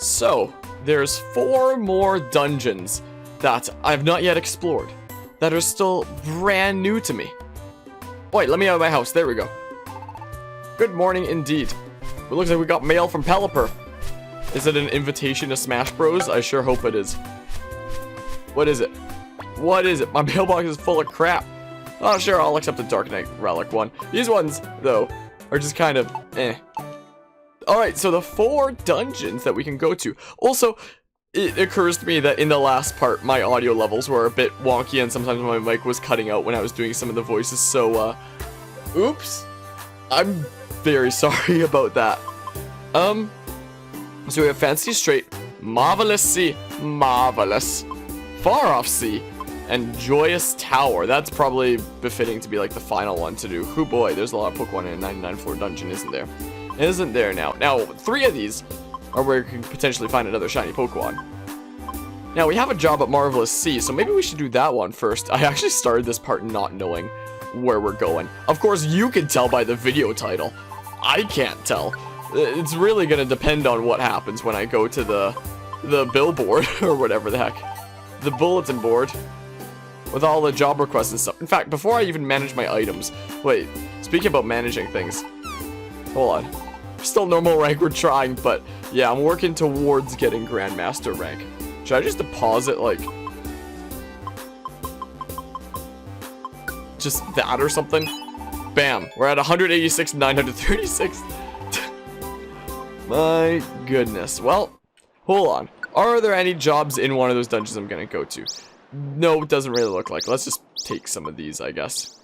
So, there's 4 more dungeons that I've not yet explored, that are still brand new to me. Wait, let me out of my house. There we go. Good morning indeed. It looks like we got mail from Pelipper. Is it an invitation to Smash Bros? I sure hope it is. What is it? What is it? My mailbox is full of crap. Oh, sure, I'll accept the Dark Knight Relic one. These ones, though, are just kind of eh. Alright, so the 4 dungeons that we can go to. Also, it occurs to me that in the last part, my audio levels were a bit wonky and sometimes my mic was cutting out when I was doing some of the voices, so, oops. I'm very sorry about that. So we have Fantasy Strait, Marvelous Sea, Marvelous, Far Off Sea, and Joyous Tower. That's probably befitting to be like the final one to do. Oh boy, there's a lot of Pokemon in a 99 floor dungeon, isn't there? Isn't there now? Now, 3 of these are where you can potentially find another shiny Pokemon. Now, we have a job at Marvelous Sea, so maybe we should do that one first. I actually started this part not knowing where we're going. Of course, you can tell by the video title. I can't tell. It's really gonna depend on what happens when I go to the billboard, or whatever the heck. The bulletin board. With all the job requests and stuff. In fact, before I even manage my items. Wait, speaking about managing things. Hold on. Still normal rank, we're trying, but yeah, I'm working towards getting Grandmaster rank. Should I just deposit, like, just that or something? Bam, we're at 186, 936. My goodness. Well, hold on. Are there any jobs in one of those dungeons I'm gonna go to? No, it doesn't really look like. Let's just take some of these, I guess.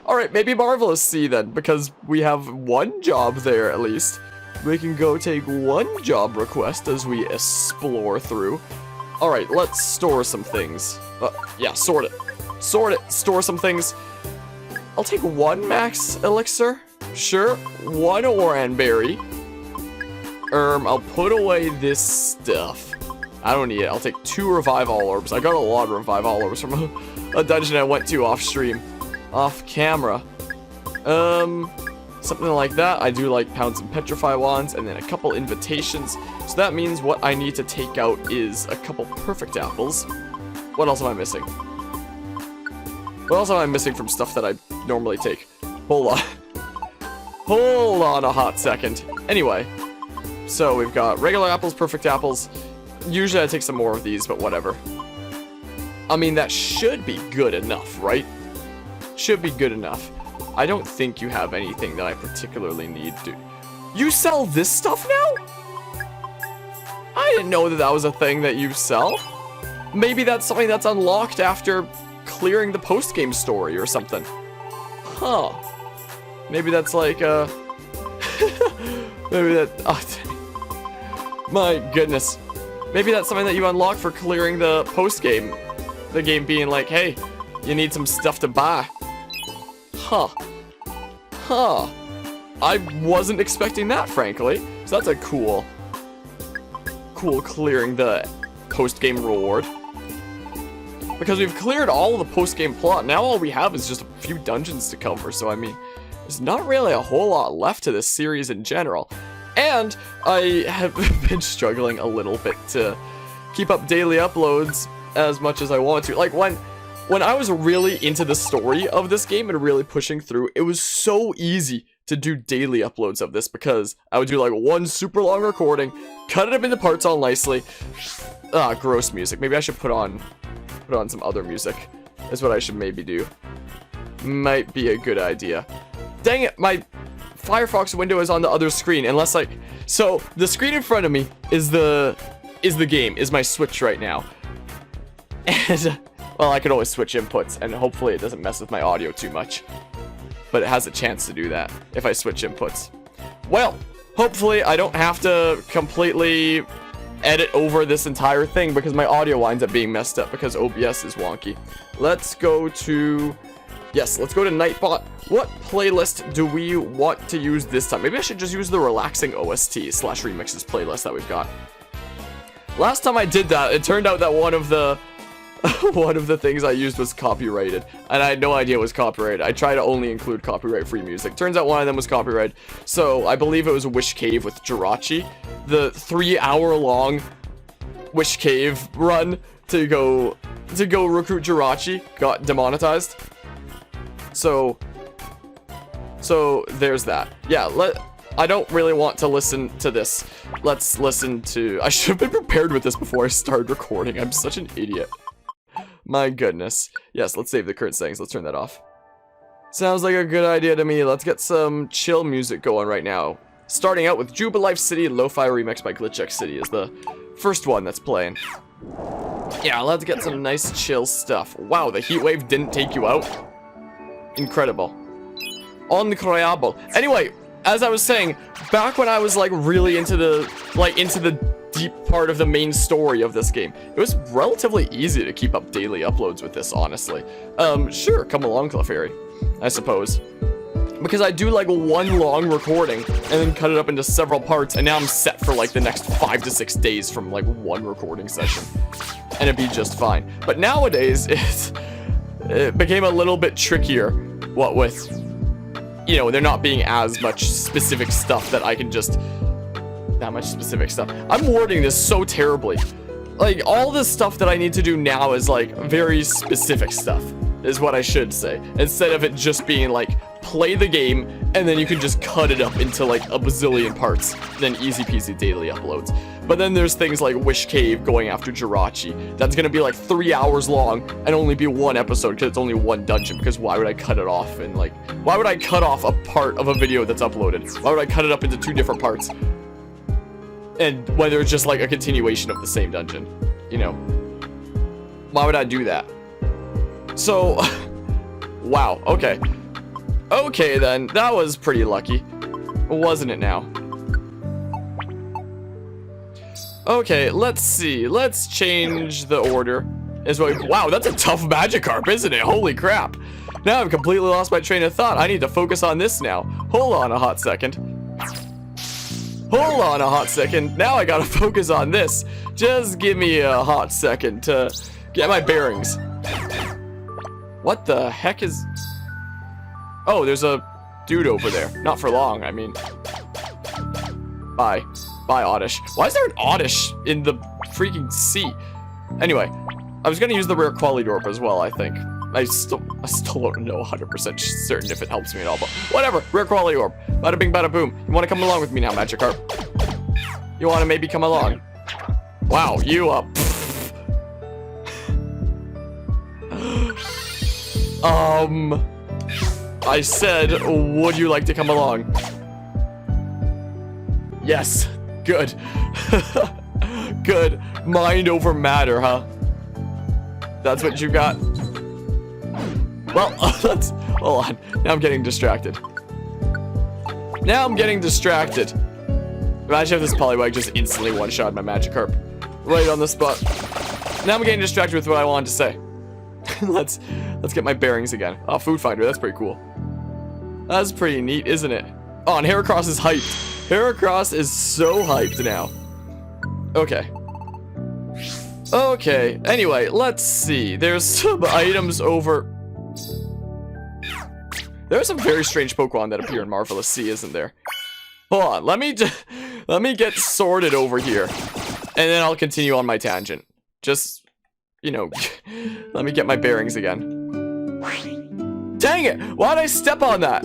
Alright, maybe Marvelous Sea then, because we have 1 job there at least. We can go take 1 job request as we explore through. Alright, let's store some things. Yeah, sort it. Sort it. Store some things. I'll take 1 max elixir. Sure. 1 Oran berry. I'll put away this stuff. I don't need it. I'll take 2 revive all orbs. I got a lot of revive all orbs from a dungeon I went to off stream. Off camera. Something like that. I do like pound some petrify wands and then a couple invitations. So that means what I need to take out is a couple perfect apples. What else am I missing? What else am I missing from stuff that I normally take? Hold on. Hold on a hot second. Anyway. So we've got regular apples, perfect apples. Usually I take some more of these, but whatever. I mean, that should be good enough, right? Should be good enough. I don't think you have anything that I particularly need to... You sell this stuff now? I didn't know that that was a thing that you sell. Maybe that's something that's unlocked after clearing the post-game story or something. Huh. Maybe that's like, maybe that... Oh, my goodness. Maybe that's something that you unlock for clearing the post-game. The game being like, hey, you need some stuff to buy. Huh. Huh. I wasn't expecting that, frankly. So that's a cool clearing the post-game reward. Because we've cleared all of the post-game plot. Now all we have is just a few dungeons to cover. So, I mean, there's not really a whole lot left to this series in general. And I have been struggling a little bit to keep up daily uploads as much as I want to. Like, when I was really into the story of this game and really pushing through, it was so easy to do daily uploads of this because I would do like 1 super long recording, cut it up into parts all nicely. Gross music. Maybe I should put on some other music. That's what I should maybe do. Might be a good idea. Dang it, my Firefox window is on the other screen, unless like... So, the screen in front of me is the game, is my Switch right now. And, well, I could always switch inputs, and hopefully it doesn't mess with my audio too much. But it has a chance to do that, if I switch inputs. Well, hopefully I don't have to completely edit over this entire thing, because my audio winds up being messed up, because OBS is wonky. Let's go to... Yes, let's go to Nightbot. What playlist do we want to use this time? Maybe I should just use the relaxing OST / remixes playlist that we've got. Last time I did that, it turned out that one of the one of the things I used was copyrighted, and I had no idea it was copyrighted. I try to only include copyright-free music. Turns out one of them was copyrighted, so I believe it was Wish Cave with Jirachi. The 3-hour-long Wish Cave run to go recruit Jirachi got demonetized. So there's that. Yeah, I don't really want to listen to this. Let's listen to... I should have been prepared with this before I started recording. I'm such an idiot. My goodness. Yes, let's save the current settings. Let's turn that off. Sounds like a good idea to me. Let's get some chill music going right now. Starting out with Jubilife City, Lo-Fi Remix by GlitchX City is the first one that's playing. Yeah, let's get some nice chill stuff. Wow, the heat wave didn't take you out. Incredible. Incredible. Anyway, as I was saying, back when I was like really into the deep part of the main story of this game, it was relatively easy to keep up daily uploads with this, honestly. Sure, come along, Clefairy, I suppose. Because I do like one long recording and then cut it up into several parts, and now I'm set for like the next 5 to 6 days from like one recording session. And it'd be just fine. But nowadays, it became a little bit trickier, what with, you know, there not being as much specific stuff that I can just... That much specific stuff. I'm wording this so terribly. Like, all the stuff that I need to do now is, like, very specific stuff, is what I should say. Instead of it just being, like, play the game, and then you can just cut it up into, like, a bazillion parts. Then easy peasy daily uploads. But then there's things like Wish Cave going after Jirachi. That's gonna be, like, 3 hours long, and only be one episode, because it's only one dungeon. Because why would I cut it off? And, like, why would I cut off a part of a video that's uploaded? Why would I cut it up into 2 different parts? And whether it's just like a continuation of the same dungeon, you know, why would I do that? So, wow, okay. Okay then, that was pretty lucky, wasn't it now? Okay, let's see, let's change the order. Wow, that's a tough Magikarp, isn't it? Holy crap. Now I've completely lost my train of thought. I need to focus on this now. Hold on a hot second. Hold on a hot second. Now I gotta focus on this. Just give me a hot second to get my bearings. What the heck is... Oh, there's a dude over there. Not for long, I mean. Bye. Bye, Oddish. Why is there an Oddish in the freaking sea? Anyway, I was gonna use the rare quality orb as well, I think. I still don't know 100% certain if it helps me at all, but whatever. Rare quality orb. Bada bing, bada boom. You want to come along with me now, Magikarp? You want to maybe come along? Wow, you I said, would you like to come along? Yes. Good. Good. Mind over matter, huh? That's what you got? Well, let's... Hold on. Now I'm getting distracted. Imagine if this Poliwag just instantly one-shot my Magikarp. Right on the spot. Now I'm getting distracted with what I wanted to say. Let's get my bearings again. Oh, Food Finder. That's pretty cool. That's pretty neat, isn't it? Oh, and Heracross is hyped. Heracross is so hyped now. Okay. Okay. Anyway, let's see. There's some items over... There are some very strange Pokemon that appear in Marvelous Sea, isn't there? Hold on, let me get sorted over here, and then I'll continue on my tangent. Just, you know, let me get my bearings again. Dang it! Why'd I step on that?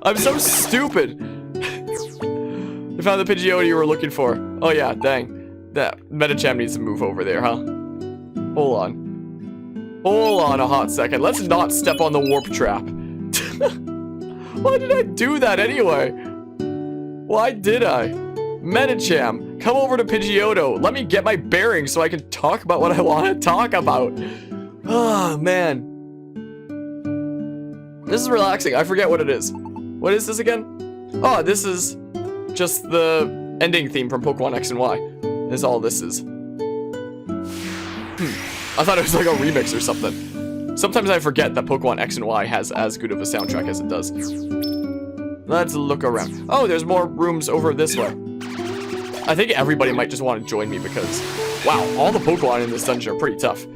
I'm so stupid. I found the Pidgeotto you were looking for. Oh yeah, dang. That Medicham needs to move over there, huh? Hold on. Hold on a hot second. Let's not step on the warp trap. Why did I do that anyway? Why did I? Medicham, come over to Pidgeotto. Let me get my bearings so I can talk about what I want to talk about. Oh, man. This is relaxing. I forget what it is. What is this again? Oh, this is just the ending theme from Pokemon X and Y. Is all this is. I thought it was like a remix or something. Sometimes I forget that Pokemon X and Y has as good of a soundtrack as it does. Let's look around. Oh, there's more rooms over this way. I think everybody might just want to join me because Wow, all the Pokemon in this dungeon are pretty tough.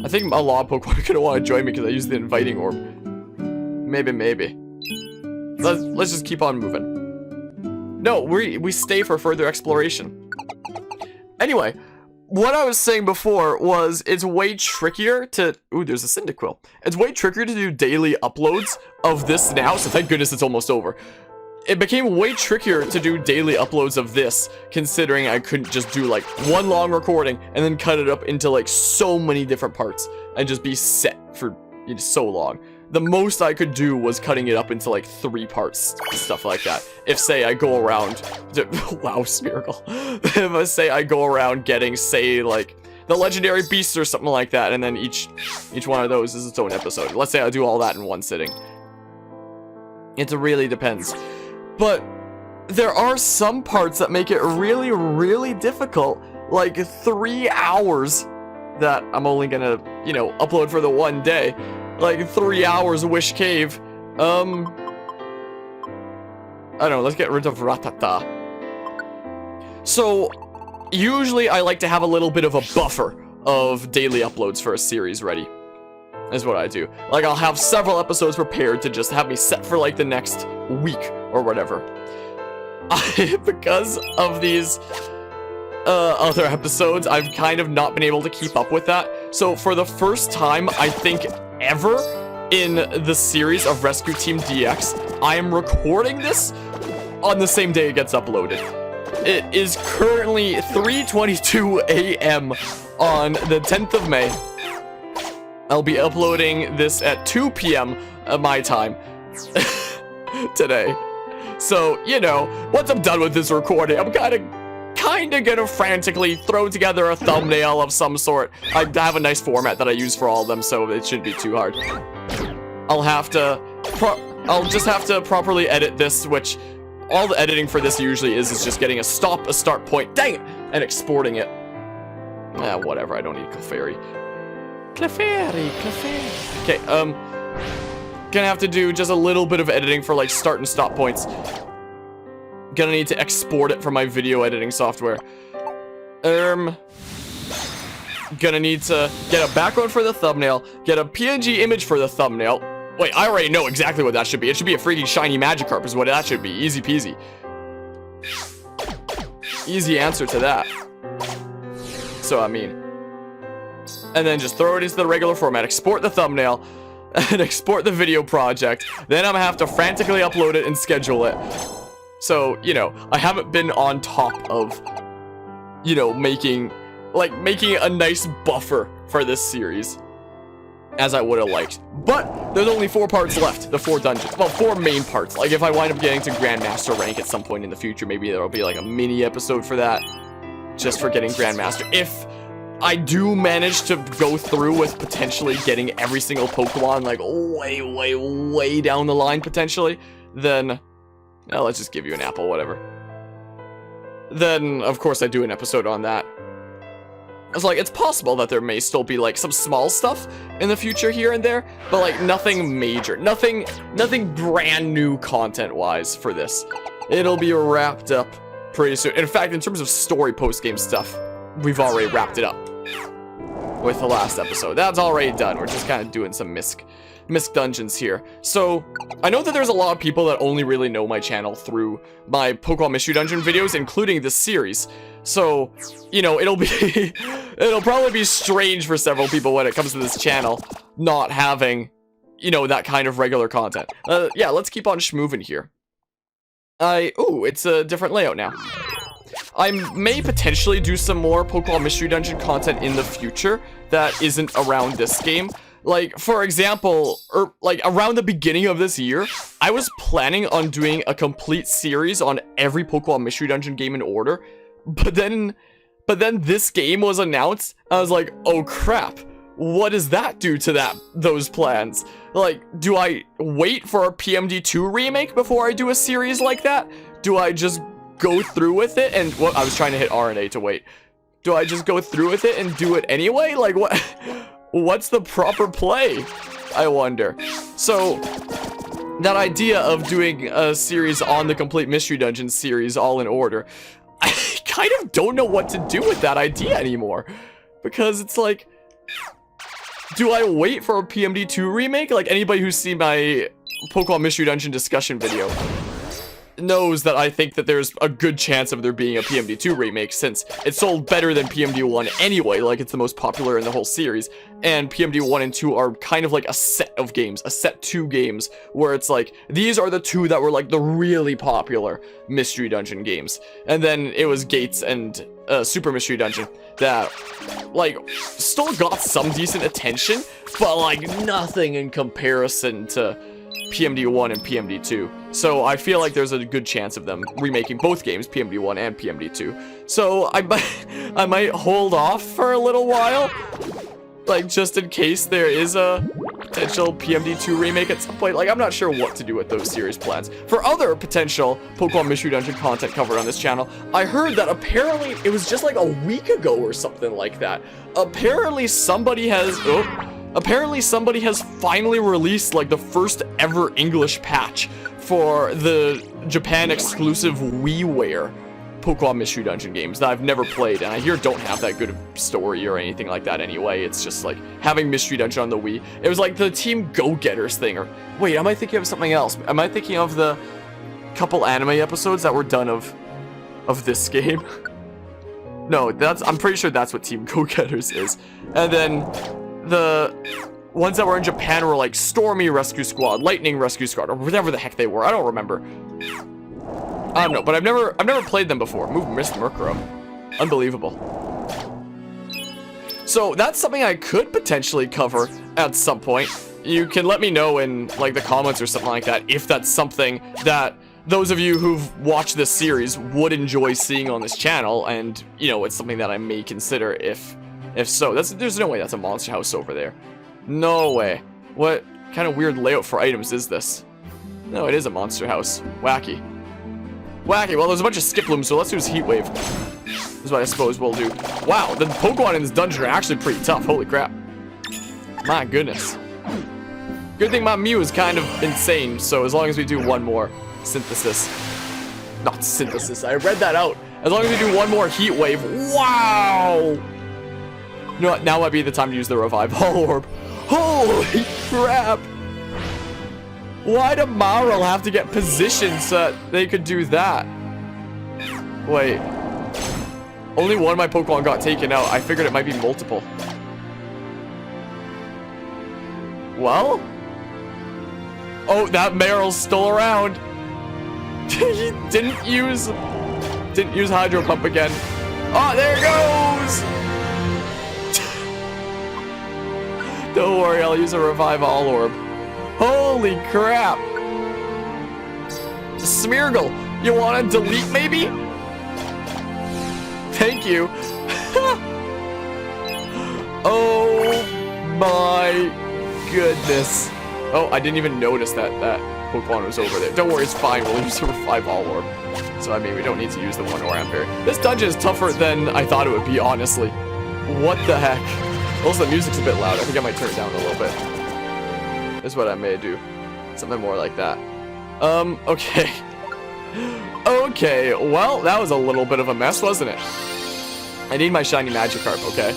I think a lot of Pokemon are gonna want to join me because I used the inviting orb. Maybe. Let's just keep on moving. No, we stay for further exploration. Anyway, what I was saying before was it's way trickier to... Ooh, there's a Cyndaquil. It's way trickier to do daily uploads of this now, so thank goodness it's almost over. It became way trickier to do daily uploads of this, considering I couldn't just do like one long recording and then cut it up into like so many different parts and just be set for so long. The most I could do was cutting it up into like 3 parts, stuff like that. If say I go around, wow, Smeargle. If I say I go around getting, say, like the legendary beasts or something like that, and then each one of those is its own episode. Let's say I do all that in one sitting. It really depends. But there are some parts that make it really, really difficult, like 3 hours that I'm only gonna, upload for the one day. Like 3 hours of Wish Cave. I don't know, let's get rid of Ratata. So, usually I like to have a little bit of a buffer of daily uploads for a series ready. Is what I do. Like, I'll have several episodes prepared to just have me set for like the next week or whatever. Because of these other episodes, I've kind of not been able to keep up with that. So for the first time, I think ever in the series of Rescue Team DX, I am recording this on the same day it gets uploaded. It is currently 3:22 a.m. on the 10th of May. I'll be uploading this at 2 p.m. My time today. So, once I'm done with this recording, I'm kind of gonna frantically throw together a thumbnail of some sort. I have a nice format that I use for all of them, so it shouldn't be too hard. I'll just have to properly edit this, which all the editing for this usually is just getting a start point, dang it, and exporting it. Whatever, I don't need Clefairy. Clefairy. Okay, gonna have to do just a little bit of editing for like start and stop points. Gonna need to export it from my video editing software. Gonna need to get a background for the thumbnail, get a PNG image for the thumbnail. Wait, I already know exactly what that should be. It should be a freaking shiny Magikarp is what that should be. Easy peasy. Easy answer to that. So, and then just throw it into the regular format, export the thumbnail, and export the video project. Then I'm gonna have to frantically upload it and schedule it. So, I haven't been on top of, making a nice buffer for this series as I would have liked. But there's only 4 parts left, the 4 dungeons. Well, 4 main parts. Like, if I wind up getting to Grandmaster rank at some point in the future, maybe there'll be like a mini episode for that, just for getting Grandmaster. If I do manage to go through with potentially getting every single Pokemon, like, way down the line, potentially, then... let's just give you an apple, whatever. Then, of course, I do an episode on that. It's like, it's possible that there may still be, like, some small stuff in the future here and there, but, like, nothing major. Nothing brand new content-wise for this. It'll be wrapped up pretty soon. In fact, in terms of story post-game stuff, we've already wrapped it up with the last episode. That's already done. We're just kind of doing some Misk dungeons here. So, I know that there's a lot of people that only really know my channel through my Pokemon Mystery Dungeon videos, including this series. So, it'll probably be strange for several people when it comes to this channel, not having, that kind of regular content. Yeah, let's keep on schmoving here. Ooh, it's a different layout now. I may potentially do some more Pokemon Mystery Dungeon content in the future that isn't around this game. Like, for example, around the beginning of this year, I was planning on doing a complete series on every Pokemon Mystery Dungeon game in order, but then this game was announced, I was like, oh crap, what does that do to those plans? Like, do I wait for a PMD2 remake before I do a series like that? Do I just go through with it and, well, I was trying to hit RNA to wait. Do I just go through with it and do it anyway? Like, what? What's the proper play? I wonder. So, that idea of doing a series on the complete Mystery Dungeon series all in order, I kind of don't know what to do with that idea anymore. Because it's like, do I wait for a PMD2 remake? Like, anybody who's seen my Pokemon Mystery Dungeon discussion video knows that I think that there's a good chance of there being a PMD2 remake, since it sold better than PMD1 anyway, like it's the most popular in the whole series, and PMD1 and 2 are kind of like a set of games, a set 2 games, where it's like, these are the 2 that were like the really popular Mystery Dungeon games, and then it was Gates and Super Mystery Dungeon that, like, still got some decent attention, but like nothing in comparison to PMD1 and PMD2. So I feel like there's a good chance of them remaking both games, PMD1 and PMD2. So I might hold off for a little while, like just in case there is a potential PMD2 remake at some point. Like, I'm not sure what to do with those series plans. For other potential Pokemon Mystery Dungeon content covered on this channel, I heard that apparently it was just like a week ago or something like that. Apparently somebody has finally released like the first ever English patch for the Japan exclusive WiiWare Pokemon Mystery Dungeon games that I've never played, and I hear don't have that good of story or anything like that anyway. It's just like having Mystery Dungeon on the Wii. It was like the Team Go-Getters thing, or wait, am I thinking of something else? Am I thinking of the couple anime episodes that were done of this game? No, I'm pretty sure that's what Team Go-Getters is. And then the ones that were in Japan were like Stormy Rescue Squad, Lightning Rescue Squad, or whatever the heck they were. I don't remember. I don't know, but I've never played them before. Move, Mist Murkrow. Unbelievable. So that's something I could potentially cover at some point. You can let me know in like the comments or something like that if that's something that those of you who've watched this series would enjoy seeing on this channel, and you know, it's something that I may consider if so. There's no way that's a monster house over there. No way. What kind of weird layout for items is this? No, it is a monster house. Wacky. Wacky. Well, there's a bunch of Skiplooms, so let's use Heat Wave. This is what I suppose we'll do. Wow, the Pokemon in this dungeon are actually pretty tough. Holy crap. My goodness. Good thing my Mew is kind of insane, so as long as we do one more synthesis. Not synthesis, I read that out. As long as we do one more Heat Wave. Wow! You know what, now might be the time to use the Revival Orb. Holy crap! Why did Marl have to get positioned so that they could do that? Wait. Only one of my Pokemon got taken out. I figured it might be multiple. Well? Oh, that Marl's still around. He didn't use Hydro Pump again. Oh, there it goes! Don't worry, I'll use a Revive All Orb. Holy crap! Smeargle, you want to delete maybe? Thank you. Oh my goodness. Oh, I didn't even notice that Pokemon was over there. Don't worry, it's fine. We'll use a Revive All Orb. So, I mean, we don't need to use the one Oran Berry. This dungeon is tougher than I thought it would be, honestly. What the heck? Also, the music's a bit loud. I think I might turn it down a little bit. Is what I may do. Something more like that. Okay. Okay, well, that was a little bit of a mess, wasn't it? I need my shiny Magikarp, okay?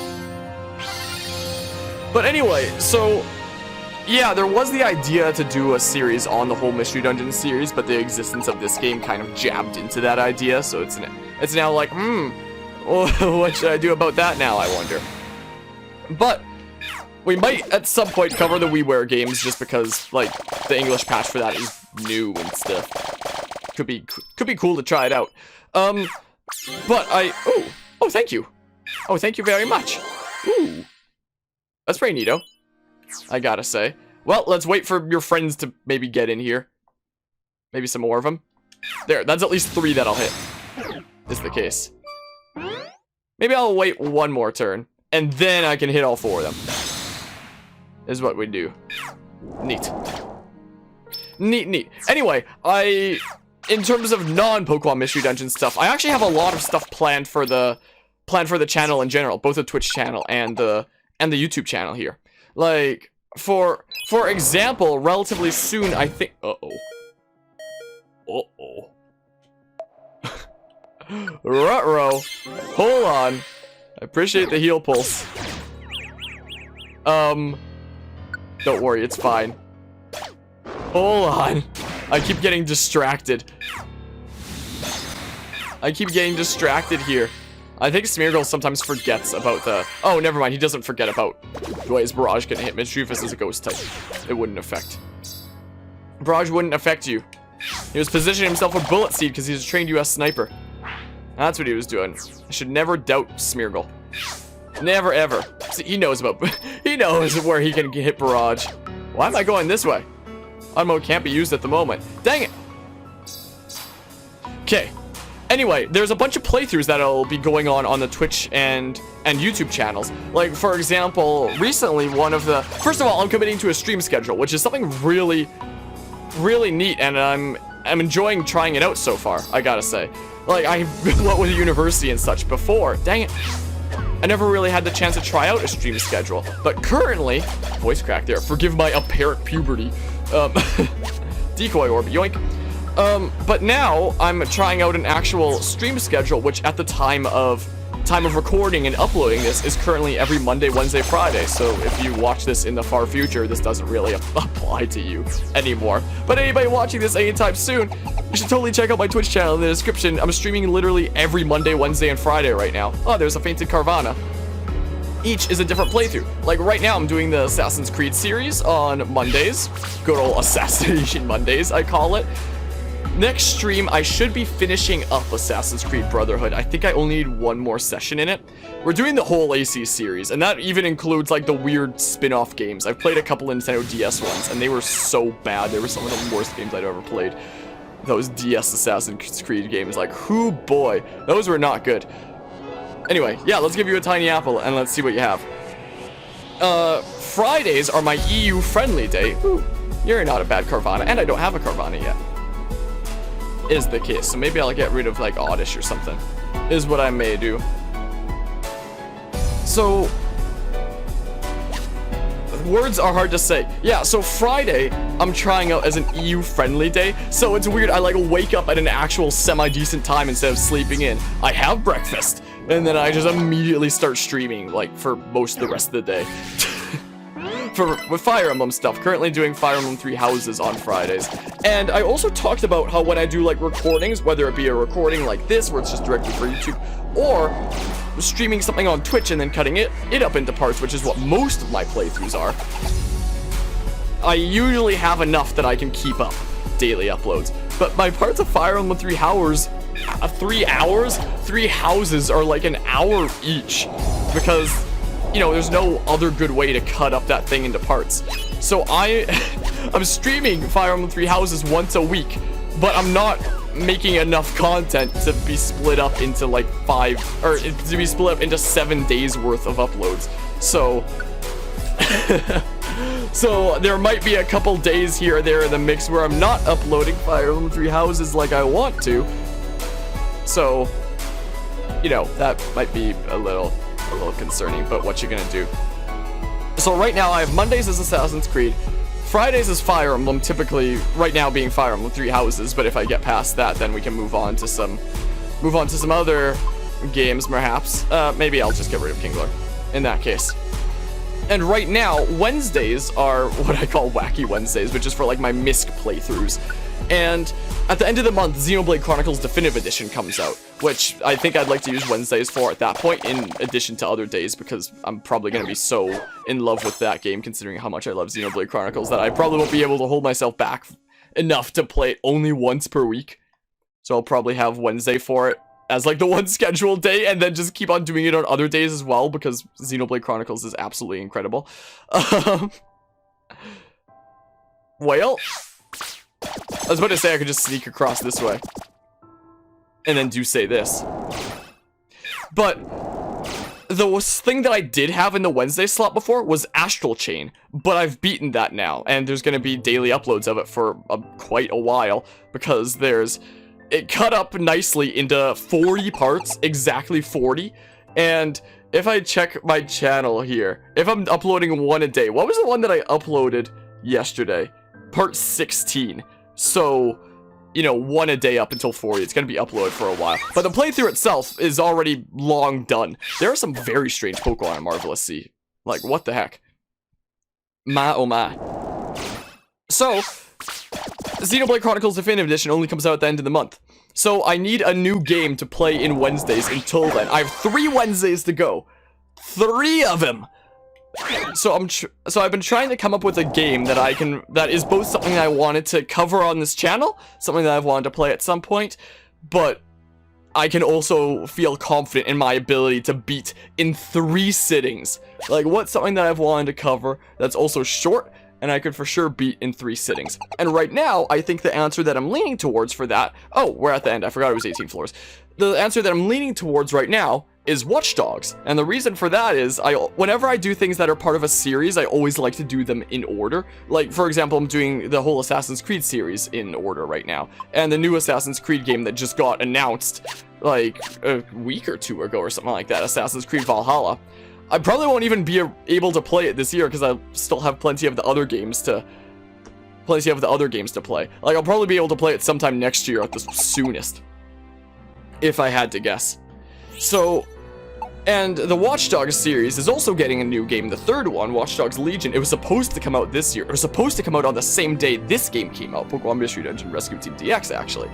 But anyway, so yeah, there was the idea to do a series on the whole Mystery Dungeon series, but the existence of this game kind of jabbed into that idea, so it's now like, what should I do about that now, I wonder? But we might at some point cover the WiiWare games, just because like the English patch for that is new and stuff. Could be cool to try it out. But oh thank you. Oh, thank you very much. Ooh, that's pretty neato, I gotta say. Well, let's wait for your friends to maybe get in here. Maybe some more of them. There, that's at least 3 that I'll hit. Is the case. Maybe I'll wait one more turn, and then I can hit all 4 of them. Is what we do. Neat. Neat. Anyway, in terms of non-Pokemon Mystery Dungeon stuff, I actually have a lot of stuff planned for the channel in general, both the Twitch channel and the YouTube channel here. Like, for example, relatively soon, I think... Ruh-roh. Hold on. I appreciate the heal pulse. Don't worry, it's fine. Hold on. I keep getting distracted. Here. I think Smeargle sometimes forgets about the... Oh, never mind. He doesn't forget about the way his Barrage can hit. Mischievous is a ghost type. It wouldn't affect. Barrage wouldn't affect you. He was positioning himself with Bullet Seed because he's a trained US sniper. That's what he was doing. I should never doubt Smeargle. Never, ever. See, he knows about... he knows where he can hit Barrage. Why am I going this way? Auto mode can't be used at the moment. Dang it! Okay. Anyway, there's a bunch of playthroughs that'll be going on the Twitch and YouTube channels. Like, for example, recently one of the... First of all, I'm committing to a stream schedule, which is something really, really neat, and I'm enjoying trying it out so far, I gotta say. Like, I went with university and such before. Dang it. I never really had the chance to try out a stream schedule. But currently... Voice crack there. Forgive my apparent puberty. Decoy orb, yoink. But now I'm trying out an actual stream schedule, which at the time of recording and uploading this is currently every Monday, Wednesday, Friday. So if you watch this in the far future, this doesn't really apply to you anymore. But anybody watching this anytime soon, you should totally check out my Twitch channel in the description. I'm streaming literally every Monday, Wednesday, and Friday right now. Oh, there's a fainted Carvana. Each is a different playthrough. Like right now, I'm doing the Assassin's Creed series on Mondays. Good old Assassination Mondays, I call it. Next stream, I should be finishing up Assassin's Creed Brotherhood. I think I only need one more session in it. We're doing the whole AC series, and that even includes like the weird spin-off games. I've played a couple of Nintendo DS ones, and they were so bad. They were some of the worst games I'd ever played. Those DS Assassin's Creed games, like, whoo boy, those were not good. Anyway, yeah, let's give you a tiny apple, and let's see what you have. Fridays are my EU-friendly day. Ooh, you're not a bad Carvana, and I don't have a Carvana yet. Is the case, so maybe I'll get rid of, like, Oddish or something. Is what I may do. So... words are hard to say. Yeah, so Friday, I'm trying out as an EU-friendly day, so it's weird. I, like, wake up at an actual semi-decent time instead of sleeping in. I have breakfast. And then I just immediately start streaming, like, for most of the rest of the day. With Fire Emblem stuff. Currently doing Fire Emblem 3 Houses on Fridays. And I also talked about how when I do, like, recordings, whether it be a recording like this, where it's just directly for YouTube, or streaming something on Twitch and then cutting it up into parts, which is what most of my playthroughs are, I usually have enough that I can keep up daily uploads. But my parts of Fire Emblem 3 Houses... 3 hours? 3 houses are like an hour each, because, you know, there's no other good way to cut up that thing into parts. So I'm streaming Fire Emblem 3 Houses once a week, but I'm not making enough content to be split up into like 5, or to be split up into 7 days worth of uploads. So so there might be a couple days here or there in the mix where I'm not uploading Fire Emblem 3 Houses like I want to. So, you know, that might be a little concerning, but what you gonna do? So right now I have Mondays as Assassin's Creed, Fridays is Fire Emblem, typically right now being Fire Emblem 3 Houses, but if I get past that, then we can move on to some other games, perhaps. Maybe I'll just get rid of Kingler in that case. And right now, Wednesdays are what I call Wacky Wednesdays, which is for like my MISC playthroughs. And at the end of the month, Xenoblade Chronicles Definitive Edition comes out, which I think I'd like to use Wednesdays for at that point, in addition to other days, because I'm probably going to be so in love with that game, considering how much I love Xenoblade Chronicles, that I probably won't be able to hold myself back enough to play it only once per week. So I'll probably have Wednesday for it as like the one scheduled day, and then just keep on doing it on other days as well, because Xenoblade Chronicles is absolutely incredible. Well, I was about to say I could just sneak across this way and then say this. But the thing that I did have in the Wednesday slot before was Astral Chain, but I've beaten that now, and there's going to be daily uploads of it for quite a while, because it cut up nicely into 40 parts, exactly 40, and if I check my channel here, if I'm uploading one a day, what was the one that I uploaded yesterday? Part 16. So you know, 1 a day up until 40. It's going to be uploaded for a while. But the playthrough itself is already long done. There are some very strange Pokemon in Marvelous Sea. Like, what the heck? My oh my. So, Xenoblade Chronicles Definitive Edition only comes out at the end of the month. So I need a new game to play in Wednesdays until then. I have 3 Wednesdays to go. 3 of them! So I've been trying to come up with a game that is both something I wanted to cover on this channel, something that I've wanted to play at some point, but I can also feel confident in my ability to beat in 3 sittings. Like, what's something that I've wanted to cover that's also short, and I could for sure beat in 3 sittings. And right now, I think the answer that I'm leaning towards for that... Oh, we're at the end. I forgot it was 18 floors. The answer that I'm leaning towards right now is Watch Dogs. And the reason for that is, whenever I do things that are part of a series, I always like to do them in order. Like, for example, I'm doing the whole Assassin's Creed series in order right now. And the new Assassin's Creed game that just got announced, like, a week or 2 ago or something like that, Assassin's Creed Valhalla. I probably won't even be able to play it this year because I still have plenty of the other games to play. Like, I'll probably be able to play it sometime next year at the soonest, if I had to guess. So, and the Watch Dogs series is also getting a new game, the 3rd one, Watch Dogs Legion. It was supposed to come out this year. It was supposed to come out on the same day this game came out, Pokemon Mystery Dungeon Rescue Team DX, actually.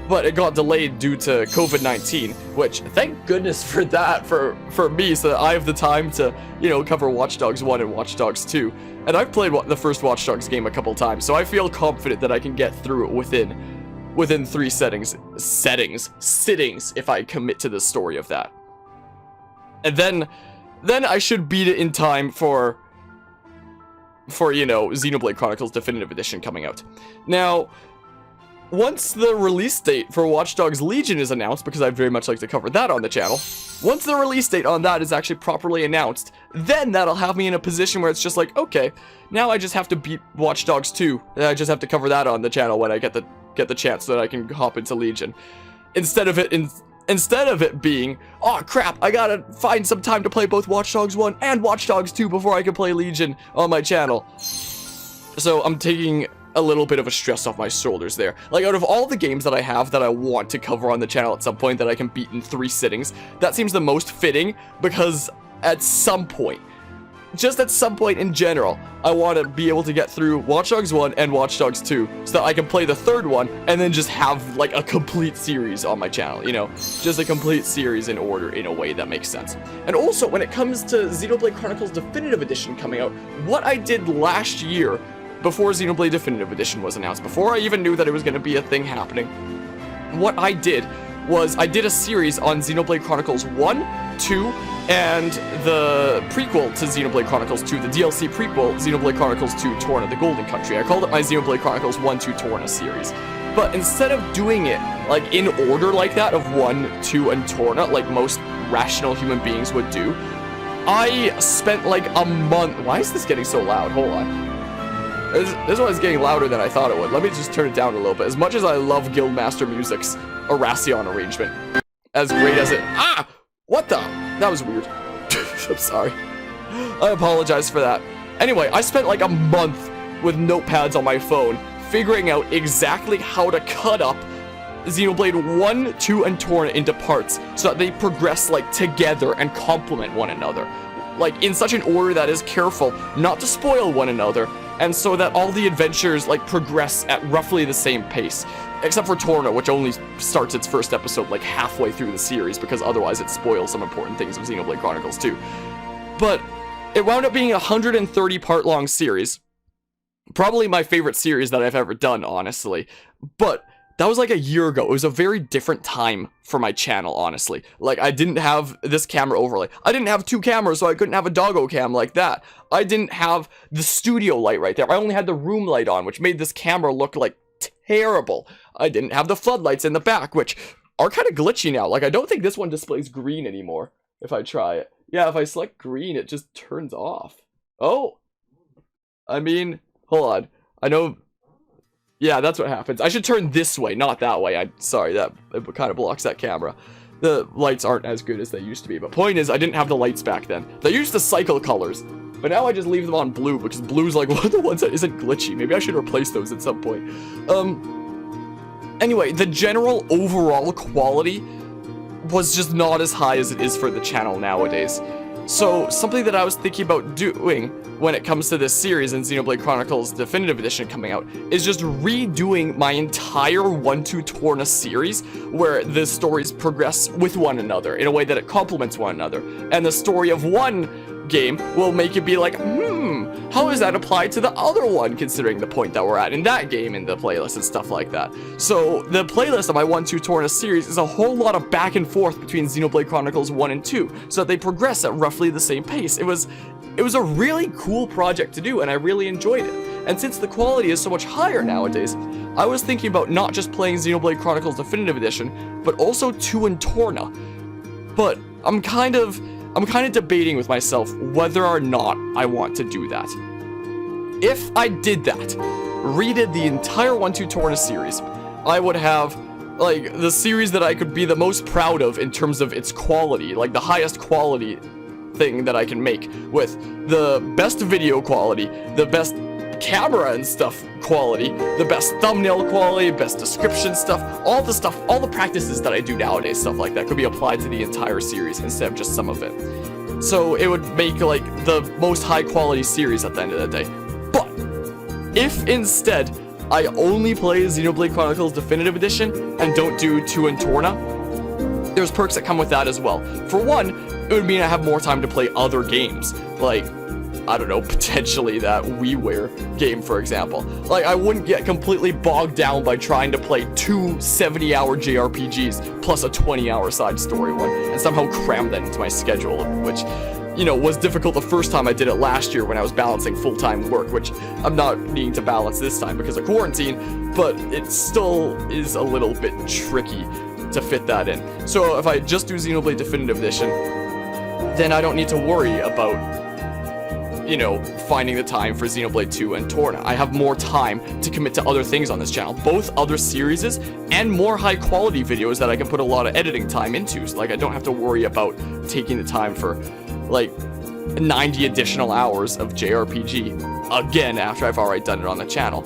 But it got delayed due to COVID-19, which, thank goodness for that, for me, so that I have the time to, you know, cover Watch Dogs 1 and Watch Dogs 2. And I've played the first Watch Dogs game a couple times, so I feel confident that I can get through it within 3 sittings, if I commit to the story of that. And then I should beat it in time for, you know, Xenoblade Chronicles Definitive Edition coming out. Now, once the release date for Watch Dogs Legion is announced, because I'd very much like to cover that on the channel, once the release date on that is actually properly announced, then that'll have me in a position where it's just like, okay, now I just have to beat Watch Dogs 2, and I just have to cover that on the channel when I get the chance so that I can hop into Legion. Instead of it being, oh crap, I gotta find some time to play both Watch Dogs 1 and Watch Dogs 2 before I can play Legion on my channel. So I'm taking a little bit of a stress off my shoulders there. Like, out of all the games that I have that I want to cover on the channel at some point that I can beat in 3 sittings, that seems the most fitting, because at some point, just at some point in general, I want to be able to get through Watch Dogs 1 and Watch Dogs 2, so that I can play the 3rd one, and then just have, like, a complete series on my channel, you know? Just a complete series in order, in a way that makes sense. And also, when it comes to Xenoblade Chronicles Definitive Edition coming out, what I did last year, before Xenoblade Definitive Edition was announced, before I even knew that it was going to be a thing happening, what I did was I did a series on Xenoblade Chronicles 1, 2, and the prequel to Xenoblade Chronicles 2, the DLC prequel, Xenoblade Chronicles 2 Torna, the Golden Country. I called it my Xenoblade Chronicles 1, 2 Torna series. But instead of doing it, like, in order like that of 1, 2, and Torna, like most rational human beings would do, I spent, like, a month... Why is this getting so loud? Hold on. This one is getting louder than I thought it would. Let me just turn it down a little bit. As much as I love Guildmaster Music's Erasion arrangement, as great as it... Ah! What the? That was weird. I'm sorry. I apologize for that. Anyway, I spent like a month with notepads on my phone figuring out exactly how to cut up Xenoblade 1, 2, and Torna into parts so that they progress, like, together and complement one another. Like, in such an order that is careful not to spoil one another, and so that all the adventures, like, progress at roughly the same pace. Except for Torna, which only starts its first episode, like, halfway through the series, because otherwise it spoils some important things of Xenoblade Chronicles 2. But it wound up being a 130-part-long series. Probably my favorite series that I've ever done, honestly. But that was like a year ago. It was a very different time for my channel, honestly. Like, I didn't have this camera overlay. I didn't have 2 cameras, so I couldn't have a doggo cam like that. I didn't have the studio light right there. I only had the room light on, which made this camera look, like, terrible. I didn't have the floodlights in the back, which are kind of glitchy now. Like, I don't think this one displays green anymore, if I try it. Yeah, if I select green, it just turns off. Oh! I mean, hold on. I know... Yeah, that's what happens. I should turn this way, not that way. I'm sorry, that it kind of blocks that camera. The lights aren't as good as they used to be. But point is, I didn't have the lights back then. They used to cycle colors. But now I just leave them on blue, because blue's like one of the ones that isn't glitchy. Maybe I should replace those at some point. Anyway, the general overall quality was just not as high as it is for the channel nowadays. So something that I was thinking about doing when it comes to this series and Xenoblade Chronicles Definitive Edition coming out is just redoing my entire 1-2 Torna series, where the stories progress with one another in a way that it complements one another. And the story of one game will make you be like, how is that applied to the other one, considering the point that we're at in that game in the playlist and stuff like that. So the playlist of my 1-2 Torna series is a whole lot of back and forth between Xenoblade Chronicles 1 and 2, so that they progress at roughly the same pace. It was a really cool project to do, and I really enjoyed it. And since the quality is so much higher nowadays, I was thinking about not just playing Xenoblade Chronicles Definitive Edition, but also 2 and Torna. But I'm kind of debating with myself whether or not I want to do that. If I did that, redid the entire 1-2 Torna series, I would have, like, the series that I could be the most proud of in terms of its quality, like the highest quality thing that I can make, with the best video quality, the best camera and stuff quality, the best thumbnail quality, best description stuff, all the practices that I do nowadays, stuff like that, could be applied to the entire series instead of just some of it. So it would make, like, the most high quality series at the end of the day. But if instead I only play Xenoblade Chronicles Definitive Edition and don't do 2 and Torna, there's perks that come with that as well. For one, it would mean I have more time to play other games, like, I don't know, potentially that WiiWare game, for example. Like, I wouldn't get completely bogged down by trying to play 2 70-hour JRPGs plus a 20-hour side story one, and somehow cram that into my schedule, which, you know, was difficult the first time I did it last year when I was balancing full-time work, which I'm not needing to balance this time because of quarantine, but it still is a little bit tricky to fit that in. So if I just do Xenoblade Definitive Edition, then I don't need to worry about, you know, finding the time for Xenoblade 2 and Torna. I have more time to commit to other things on this channel, both other series and more high quality videos that I can put a lot of editing time into. So, like, I don't have to worry about taking the time for, like, 90 additional hours of JRPG again after I've already done it on the channel.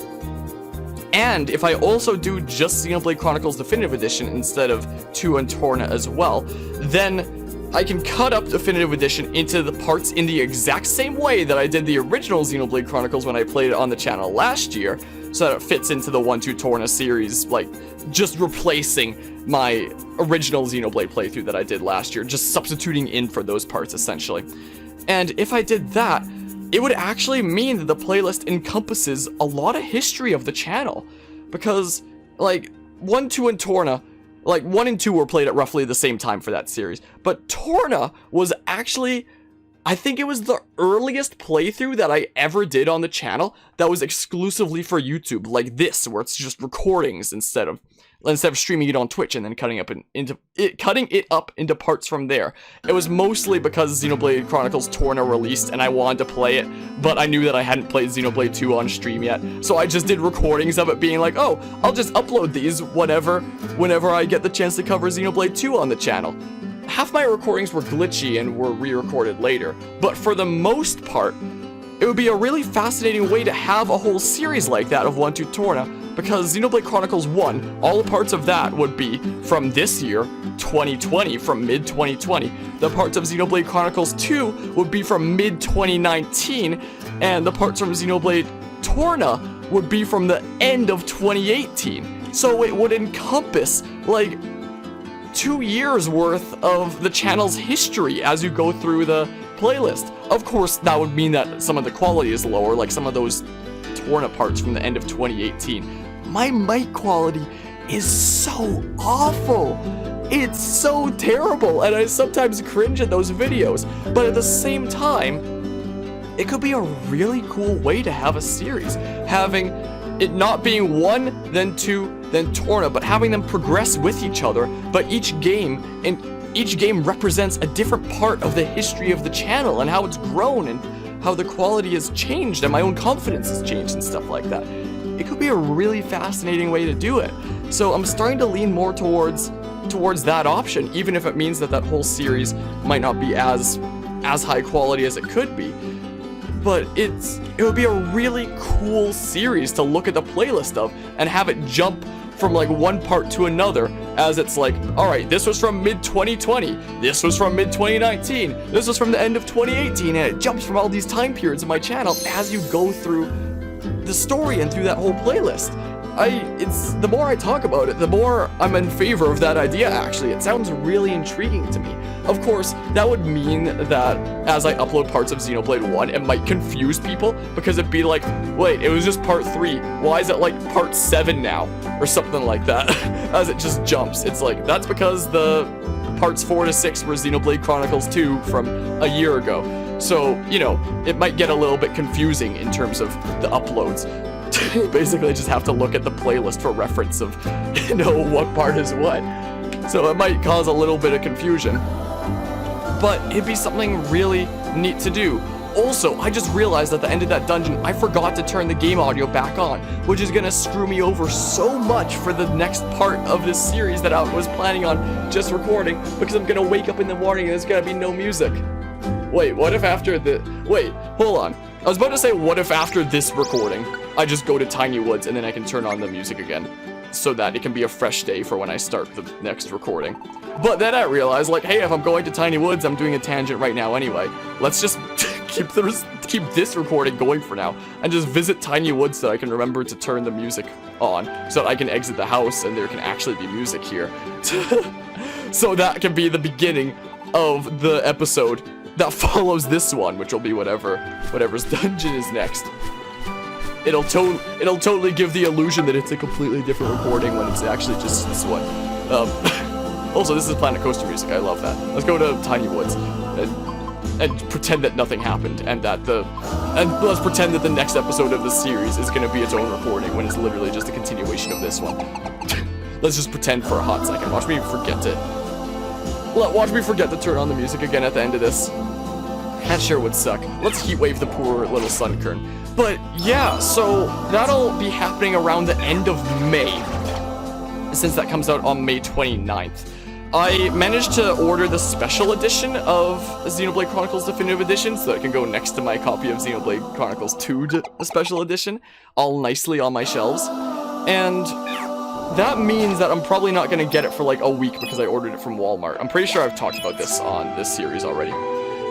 And if I also do just Xenoblade Chronicles Definitive Edition instead of 2 and Torna as well, then I can cut up Definitive Edition into the parts in the exact same way that I did the original Xenoblade Chronicles when I played it on the channel last year, so that it fits into the 1-2 Torna series, like, just replacing my original Xenoblade playthrough that I did last year, just substituting in for those parts, essentially. And if I did that, it would actually mean that the playlist encompasses a lot of history of the channel, because, like, 1, 2, and Torna, like, 1 and 2 were played at roughly the same time for that series, but Torna was actually, I think it was the earliest playthrough that I ever did on the channel that was exclusively for YouTube, like this, where it's just recordings instead of streaming it on Twitch and then cutting it up into parts from there. It was mostly because Xenoblade Chronicles Torna released and I wanted to play it, but I knew that I hadn't played Xenoblade 2 on stream yet, so I just did recordings of it, being like, oh, I'll just upload these whenever I get the chance to cover Xenoblade 2 on the channel. Half my recordings were glitchy and were re-recorded later, but for the most part, it would be a really fascinating way to have a whole series like that of 1-2 Torna, because Xenoblade Chronicles 1, all the parts of that would be from this year, 2020, from mid-2020. The parts of Xenoblade Chronicles 2 would be from mid-2019, and the parts from Xenoblade Torna would be from the end of 2018. So it would encompass, like, 2 years worth of the channel's history as you go through the playlist. Of course, that would mean that some of the quality is lower, like some of those Torna parts from the end of 2018. My mic quality is so awful. It's so terrible, and I sometimes cringe at those videos, but at the same time, it could be a really cool way to have a series, having it not being 1, then 2, then Torna, but having them progress with each other, but each game represents a different part of the history of the channel and how it's grown and how the quality has changed and my own confidence has changed and stuff like that. It could be a really fascinating way to do it. So I'm starting to lean more towards that option, even if it means that whole series might not be as high quality as it could be. But it would be a really cool series to look at the playlist of and have it jump from like one part to another, as it's like, all right, this was from mid-2020, this was from mid-2019, this was from the end of 2018, and it jumps from all these time periods in my channel as you go through the story and through that whole playlist. The more I talk about it, the more I'm in favor of that idea, actually. It sounds really intriguing to me. Of course, that would mean that as I upload parts of Xenoblade 1, it might confuse people, because it'd be like, wait, it was just part 3, why is it like part 7 now? Or something like that, as it just jumps. It's like, that's because the parts 4 to 6 were Xenoblade Chronicles 2 from a year ago. So, you know, it might get a little bit confusing in terms of the uploads. Basically, just have to look at the playlist for reference of, you know, what part is what. So it might cause a little bit of confusion. But it'd be something really neat to do. Also, I just realized at the end of that dungeon, I forgot to turn the game audio back on, which is gonna screw me over so much for the next part of this series that I was planning on just recording, because I'm gonna wake up in the morning and there's gonna be no music. Wait, what if after the... Wait, hold on. I was about to say, what if after this recording, I just go to Tiny Woods and then I can turn on the music again, so that it can be a fresh day for when I start the next recording. But then I realized, like, hey, if I'm going to Tiny Woods, I'm doing a tangent right now anyway. Let's just keep this recording going for now, and just visit Tiny Woods so I can remember to turn the music on, so that I can exit the house and there can actually be music here. So that can be the beginning of the episode that follows this one, which will be whatever's dungeon is next. It'll totally give the illusion that it's a completely different recording when it's actually just this one. Also, this is Planet Coaster music. I love that. Let's go to Tiny Woods and pretend that nothing happened, and let's pretend that the next episode of this series is gonna be its own recording when it's literally just a continuation of this one. Let's just pretend for a hot second. Watch me forget to turn on the music again at the end of this. That sure would suck. Let's heatwave the poor little Sunkern. But yeah, so that'll be happening around the end of May, since that comes out on May 29th. I managed to order the special edition of Xenoblade Chronicles Definitive Edition, so that it can go next to my copy of Xenoblade Chronicles 2 Special Edition, all nicely on my shelves. And that means that I'm probably not going to get it for like a week because I ordered it from Walmart. I'm pretty sure I've talked about this on this series already.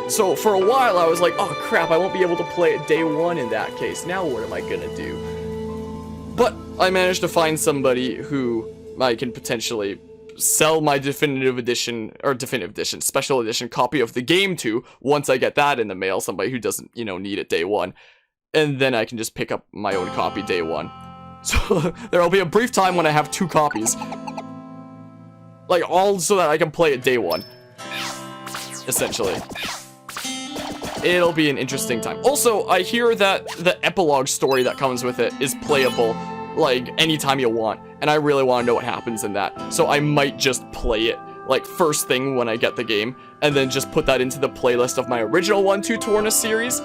So for a while I was like, oh crap, I won't be able to play it day one in that case. Now what am I going to do? But I managed to find somebody who I can potentially sell my definitive edition special edition copy of the game to once I get that in the mail, somebody who doesn't, you know, need it day one. And then I can just pick up my own copy day one. So there'll be a brief time when I have 2 copies. Like, all so that I can play it day one. Essentially. It'll be an interesting time. Also, I hear that the epilogue story that comes with it is playable, like, anytime you want. And I really want to know what happens in that. So I might just play it, like, first thing when I get the game. And then just put that into the playlist of my original 1-2 Torna series.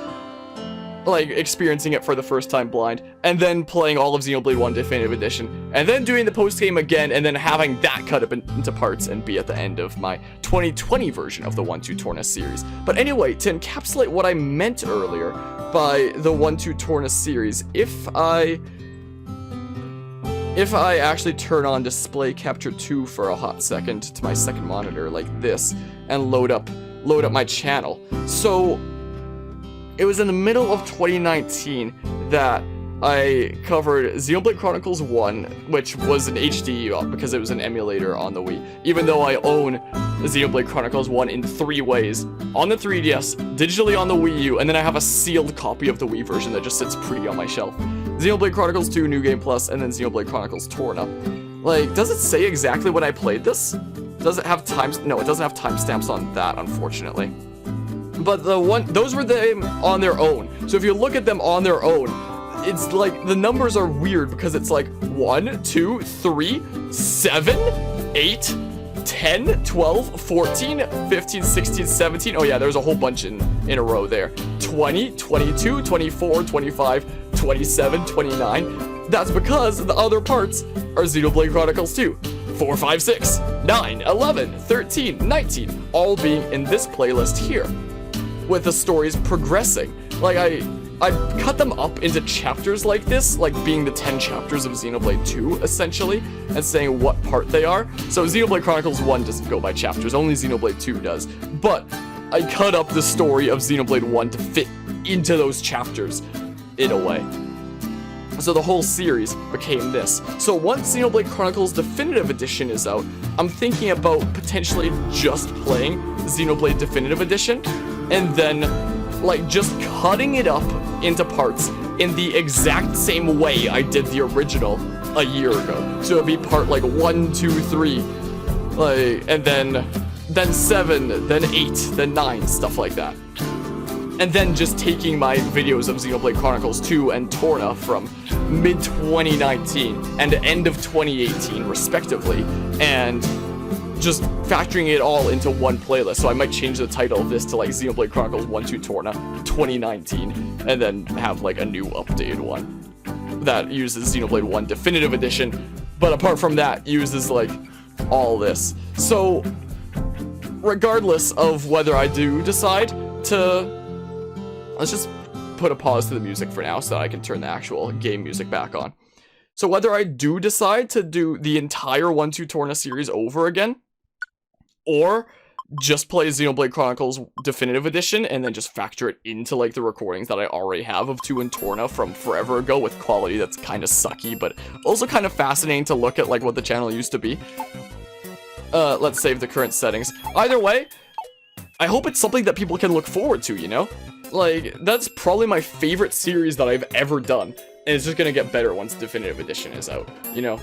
Like, experiencing it for the first time blind, and then playing all of Xenoblade 1 Definitive Edition, and then doing the post-game again, and then having that cut up into parts and be at the end of my 2020 version of the 1-2 Torna series. But anyway, to encapsulate what I meant earlier by the 1-2 Torna series, if I actually turn on Display Capture 2 for a hot second to my second monitor like this, and load up my channel. So it was in the middle of 2019 that I covered Xenoblade Chronicles 1, which was an HD because it was an emulator on the Wii, even though I own Xenoblade Chronicles 1 in 3 ways. On the 3DS, digitally on the Wii U, and then I have a sealed copy of the Wii version that just sits pretty on my shelf. Xenoblade Chronicles 2 New Game Plus, and then Xenoblade Chronicles Torna. Like, does it say exactly when I played this? Does it have No, it doesn't have timestamps on that, unfortunately. But those were them on their own. So if you look at them on their own, it's like the numbers are weird because it's like 1, 2, 3, 7, 8, 10, 12, 14, 15, 16, 17. Oh yeah, there's a whole bunch in a row there. 20, 22, 24, 25, 27, 29. That's because the other parts are Xenoblade Chronicles 2. 4, 5, 6, 9, 11, 13, 19, all being in this playlist here, with the stories progressing. Like, I cut them up into chapters like this, like being the 10 chapters of Xenoblade 2, essentially, and saying what part they are. So Xenoblade Chronicles 1 doesn't go by chapters, only Xenoblade 2 does. But I cut up the story of Xenoblade 1 to fit into those chapters, in a way. So the whole series became this. So once Xenoblade Chronicles Definitive Edition is out, I'm thinking about potentially just playing Xenoblade Definitive Edition, and then, like, just cutting it up into parts in the exact same way I did the original a year ago. So it'd be part, like, 1, 2, 3, like, and then 7, then 8, then 9, stuff like that. And then just taking my videos of Xenoblade Chronicles 2 and Torna from mid-2019 and end of 2018, respectively, and just factoring it all into one playlist. So I might change the title of this to, like, Xenoblade Chronicles 1 2 Torna 2019, and then have, like, a new updated one that uses Xenoblade 1 Definitive Edition, but apart from that, uses, like, all this. So, regardless of whether I do decide to... Let's just put a pause to the music for now so that I can turn the actual game music back on. So whether I do decide to do the entire 1 2 Torna series over again, or just play Xenoblade Chronicles Definitive Edition and then just factor it into, like, the recordings that I already have of 2 and Torna from forever ago with quality that's kind of sucky, but also kind of fascinating to look at, like, what the channel used to be. Let's save the current settings. Either way, I hope it's something that people can look forward to, you know? Like, that's probably my favorite series that I've ever done, and it's just gonna get better once Definitive Edition is out, you know?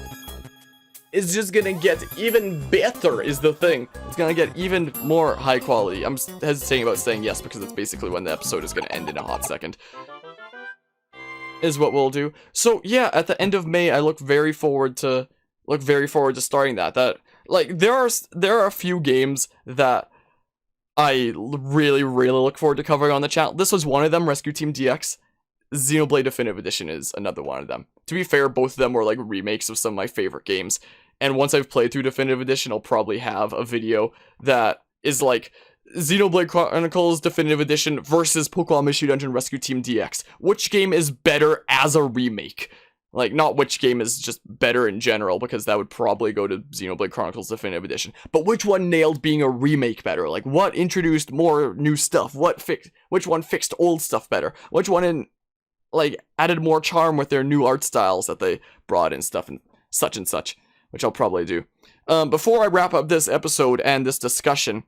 It's just gonna get even better, is the thing. It's gonna get even more high quality. I'm hesitating about saying yes because it's basically when the episode is gonna end in a hot second. Is what we'll do. So yeah, at the end of May, I look very forward to starting that. Like, there are a few games that I really look forward to covering on the channel. This was one of them, Rescue Team DX. Xenoblade Definitive Edition is another one of them. To be fair, both of them were, like, remakes of some of my favorite games. And once I've played through Definitive Edition, I'll probably have a video that is, like, Xenoblade Chronicles Definitive Edition versus Pokemon Mystery Dungeon Rescue Team DX. Which game is better as a remake? Like, not which game is just better in general, because that would probably go to Xenoblade Chronicles Definitive Edition. But which one nailed being a remake better? Like, what introduced more new stuff? Which one fixed old stuff better? Which one added more charm with their new art styles that they brought in stuff and such, which I'll probably do. Before I wrap up this episode and this discussion,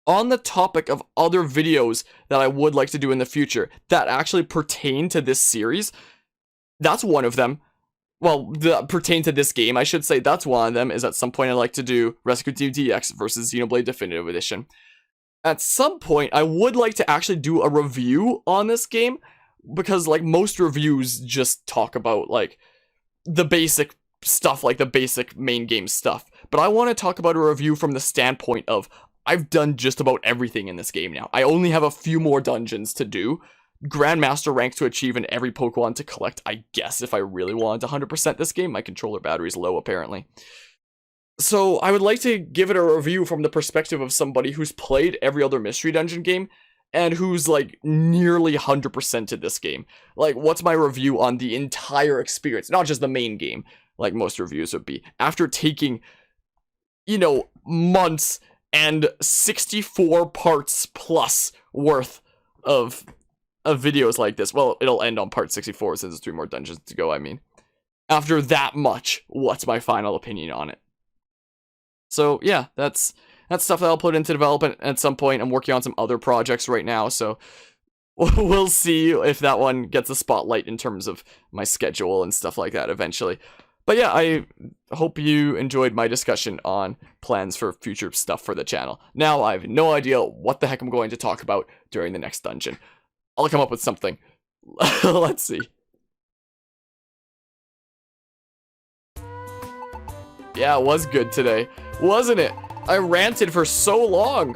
on the topic of other videos that I would like to do in the future that actually pertain to this series, that's one of them. Well, that pertain to this game, I should say. That's one of them, is at some point I'd like to do Rescue Team DX versus Xenoblade Definitive Edition. At some point, I would like to actually do a review on this game, because, like, most reviews just talk about, like, the basic stuff, like the basic main game stuff. But I want to talk about a review from the standpoint of, I've done just about everything in this game now. I only have a few more dungeons to do. Grandmaster rank to achieve and every Pokemon to collect, I guess, if I really wanted to 100% this game. My controller battery's low, apparently. So, I would like to give it a review from the perspective of somebody who's played every other Mystery Dungeon game, and who's, like, nearly 100%ed this game. Like, what's my review on the entire experience? Not just the main game, like most reviews would be. After taking, you know, months and 64 parts plus worth of videos like this. Well, it'll end on part 64 since there's 3 more dungeons to go, I mean. After that much, what's my final opinion on it? So, yeah, that's stuff that I'll put into development at some point. I'm working on some other projects right now, so we'll see if that one gets a spotlight in terms of my schedule and stuff like that eventually. But yeah, I hope you enjoyed my discussion on plans for future stuff for the channel. Now I have no idea what the heck I'm going to talk about during the next dungeon. I'll come up with something. Let's see. Yeah, it was good today, wasn't it? I ranted for so long.